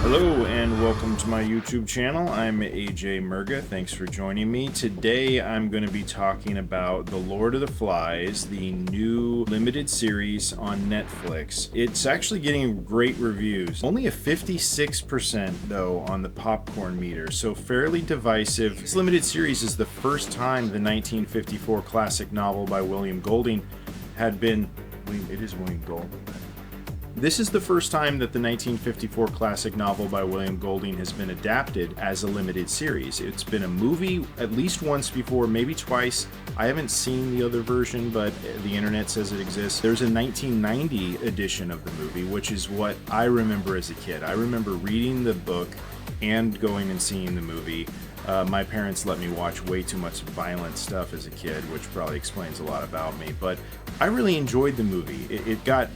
Hello and welcome to my YouTube channel. I'm AJ Murga. Thanks for joining me. Today I'm going to be talking about The Lord of the Flies, the new limited series on Netflix. It's actually getting great reviews. Only a 56% though on the popcorn meter, so fairly divisive. This limited series is the first time the 1954 classic novel by William Golding had been... It is William Golding. This is the first time that the 1954 classic novel by William Golding has been adapted as a limited series. It's been a movie at least once before, maybe twice. I haven't seen the other version, but the internet says it exists. There's a 1990 edition of the movie, which is what I remember as a kid. I remember reading the book and going and seeing the movie. My parents let me watch way too much violent stuff as a kid, which probably explains a lot about me, but I really enjoyed the movie. It got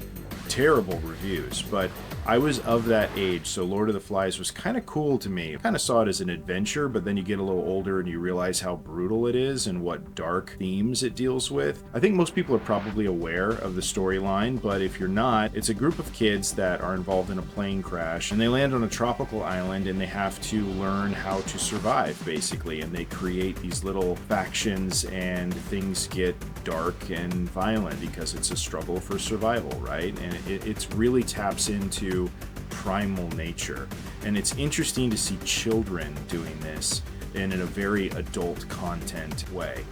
terrible reviews, but I was of that age, so Lord of the Flies was kind of cool to me. I kind of saw it as an adventure, but then you get a little older and you realize how brutal it is and what dark themes it deals with. I think most people are probably aware of the storyline, but if you're not, it's a group of kids that are involved in a plane crash, and they land on a tropical island and they have to learn how to survive, basically, and they create these little factions and things get dark and violent because it's a struggle for survival, right? And it really taps into primal nature, and it's interesting to see children doing this in a very adult content way.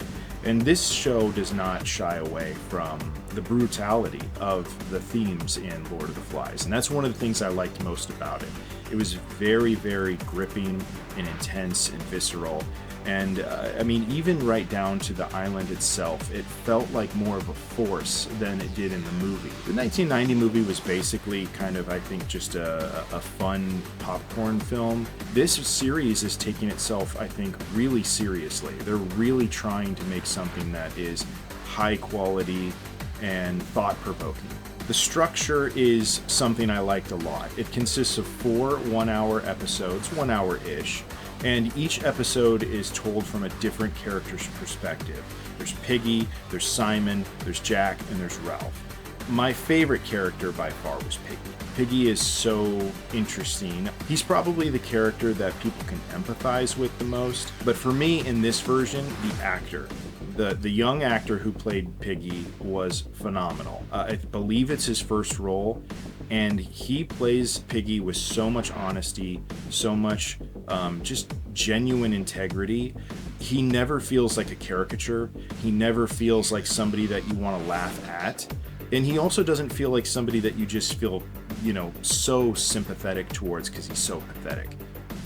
And this show does not shy away from the brutality of the themes in Lord of the Flies, and that's one of the things I liked most about it. It was very, very gripping and intense and visceral. And I mean, even right down to the island itself, it felt like more of a force than it did in the movie. The 1990 movie was basically kind of, I think, just a fun popcorn film. This series is taking itself, I think, really seriously. They're really trying to make something that is high quality and thought-provoking. The structure is something I liked a lot. It consists of 4 one-hour episodes, 1 hour-ish, and each episode is told from a different character's perspective. There's Piggy, there's Simon, there's Jack, and there's Ralph. My favorite character by far was Piggy. Piggy is so interesting. He's probably the character that people can empathize with the most, but for me, in this version, the actor. The young actor who played Piggy was phenomenal. I believe it's his first role, and he plays Piggy with so much honesty, so much just genuine integrity. He never feels like a caricature. He never feels like somebody that you want to laugh at. And he also doesn't feel like somebody that you just feel, so sympathetic towards because he's so pathetic.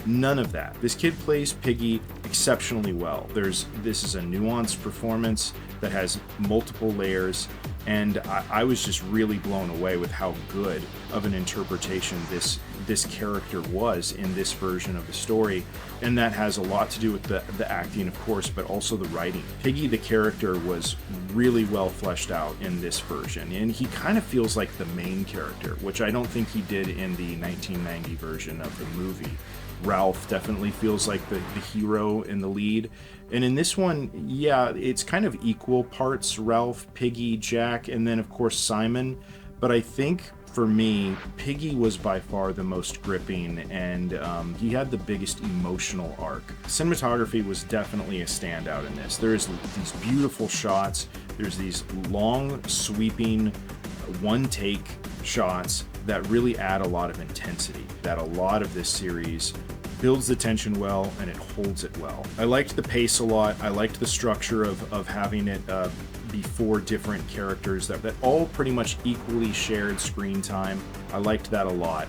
None of that. This kid plays Piggy exceptionally well. This is a nuanced performance that has multiple layers, and I was just really blown away with how good of an interpretation this character was in this version of the story. And that has a lot to do with the acting, of course, but also the writing. Piggy, the character, was really well fleshed out in this version, and he kind of feels like the main character, which I don't think he did in the 1990 version of the movie. Ralph definitely feels like the hero in the lead. And in this one, yeah, it's kind of equal parts Ralph, Piggy, Jack, and then of course Simon. But I think for me, Piggy was by far the most gripping, and he had the biggest emotional arc. Cinematography was definitely a standout in this. There's these beautiful shots. There's these long, sweeping, one-take shots that really add a lot of intensity. That a lot of this series builds the tension well, and it holds it well. I liked the pace a lot. I liked the structure of having it be 4 different characters that all pretty much equally shared screen time. I liked that a lot.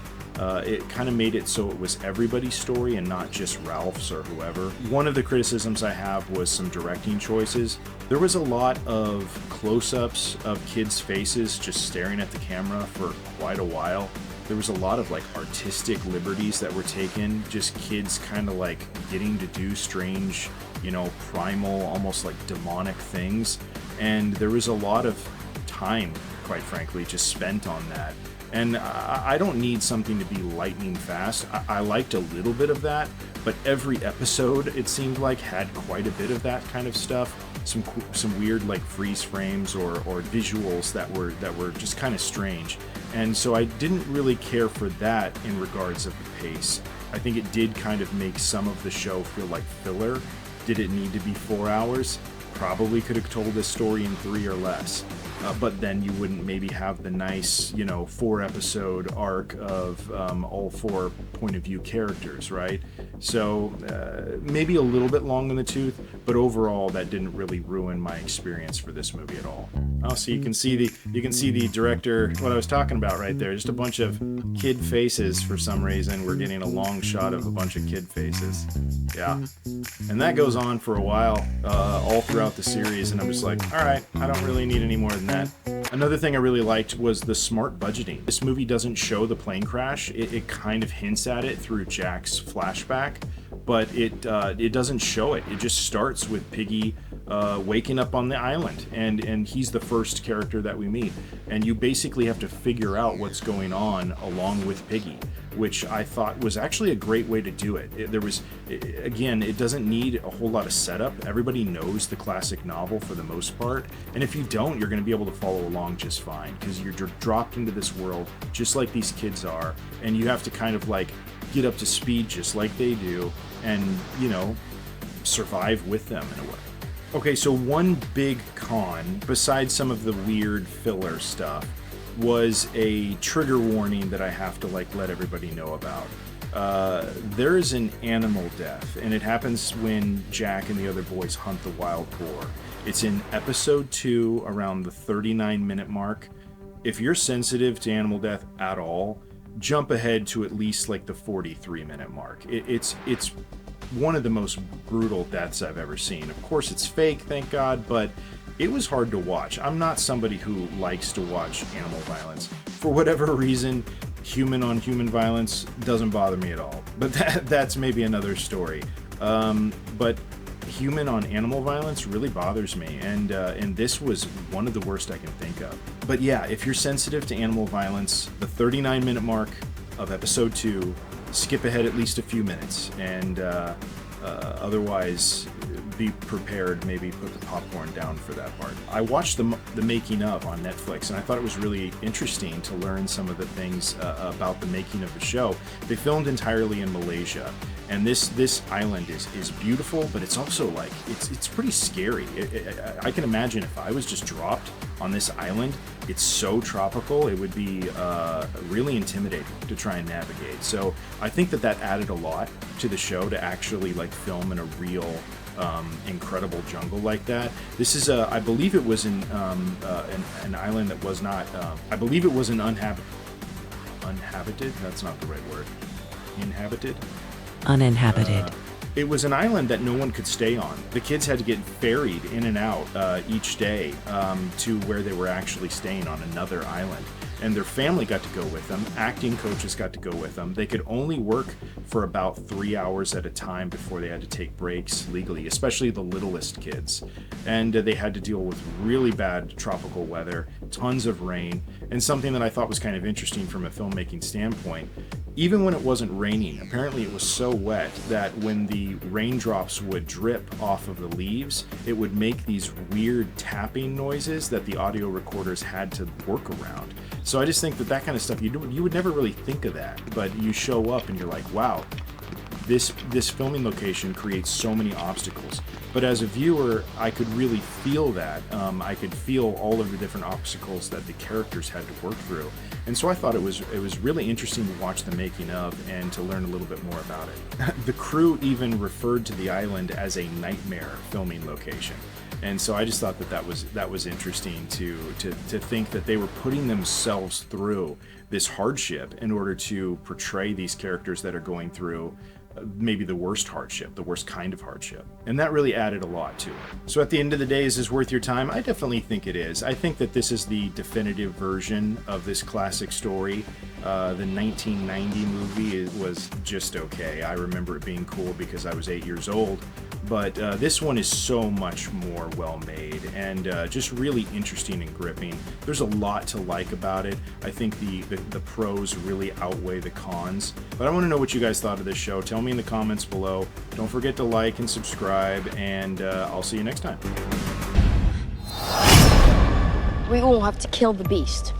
It kind of made it so it was everybody's story and not just Ralph's or whoever. One of the criticisms I have was some directing choices. There was a lot of close-ups of kids' faces just staring at the camera for quite a while. There was a lot of artistic liberties that were taken, just kids kind of getting to do strange, primal, almost like demonic things. And there was a lot of time, quite frankly, just spent on that. And I don't need something to be lightning fast. I liked a little bit of that, but every episode, it seemed like, had quite a bit of that kind of stuff. Some weird like freeze frames or visuals that were just kind of strange. And so I didn't really care for that in regards of the pace. I think it did kind of make some of the show feel like filler. Did it need to be 4 hours? Probably could have told this story in 3 or less. But then you wouldn't maybe have the nice, 4-episode arc of all 4 point of view characters, right? So maybe a little bit long in the tooth, but overall that didn't really ruin my experience for this movie at all. Oh, so you can see the director, what I was talking about right there, just a bunch of kid faces for some reason. We're getting a long shot of a bunch of kid faces. Yeah. And that goes on for a while, all throughout the series, and I'm just like, all right, I don't really need any more than that. Another thing I really liked was the smart budgeting. This movie doesn't show the plane crash. It kind of hints at it through Jack's flashback, but it doesn't show it. It just starts with Piggy waking up on the island, and he's the first character that we meet. And you basically have to figure out what's going on along with Piggy, which I thought was actually a great way to do it. Again, it doesn't need a whole lot of setup. Everybody knows the classic novel for the most part, and if you don't, you're going to be able to follow along just fine, because you're dropped into this world just like these kids are, and you have to kind of like get up to speed just like they do, and survive with them in a way. Okay, so one big con, besides some of the weird filler stuff, was a trigger warning that I have to let everybody know about. There is an animal death, and it happens when Jack and the other boys hunt the wild boar. It's in episode 2, around the 39-minute mark. If you're sensitive to animal death at all, jump ahead to at least the 43-minute mark. It's one of the most brutal deaths I've ever seen. Of course, it's fake, thank God, but it was hard to watch. I'm not somebody who likes to watch animal violence. For whatever reason, human-on-human violence doesn't bother me at all. But that's maybe another story. But human-on-animal violence really bothers me, and this was one of the worst I can think of. But yeah, if you're sensitive to animal violence, the 39-minute mark of episode 2, skip ahead at least a few minutes, and otherwise be prepared, maybe put the popcorn down for that part. I watched the making of on Netflix, and I thought it was really interesting to learn some of the things about the making of the show. They filmed entirely in Malaysia, and this island is beautiful, but it's also it's pretty scary. I can imagine if I was just dropped on this island, it's so tropical, it would be really intimidating to try and navigate. So I think that added a lot to the show to actually film in a real incredible jungle like that. This is I believe it was an island that was not I believe it was an uninhabited, that's not the right word, inhabited, uninhabited. It was an island that no one could stay on. The kids had to get ferried in and out each day to where they were actually staying on another island. And their family got to go with them. Acting coaches got to go with them. They could only work for about 3 hours at a time before they had to take breaks legally, especially the littlest kids. And they had to deal with really bad tropical weather, tons of rain, and something that I thought was kind of interesting from a filmmaking standpoint. Even when it wasn't raining, apparently it was so wet that when the raindrops would drip off of the leaves, it would make these weird tapping noises that the audio recorders had to work around. So I just think that kind of stuff, you would never really think of that, but you show up and you're like, wow, this filming location creates so many obstacles. But as a viewer, I could really feel that. I could feel all of the different obstacles that the characters had to work through. And so I thought it was really interesting to watch the making of and to learn a little bit more about it. The crew even referred to the island as a nightmare filming location. And so I just thought that was interesting to think that they were putting themselves through this hardship in order to portray these characters that are going through maybe the worst hardship, the worst kind of hardship. And that really added a lot to it. So at the end of the day, is this worth your time? I definitely think it is. I think that this is the definitive version of this classic story. The 1990 movie was just okay. I remember it being cool because I was 8 years old, but this one is so much more well made and just really interesting and gripping. There's a lot to like about it. I think the pros really outweigh the cons, but I want to know what you guys thought of this show. Tell me in the comments below. Don't forget to like and subscribe, and I'll see you next time. We all have to kill the beast.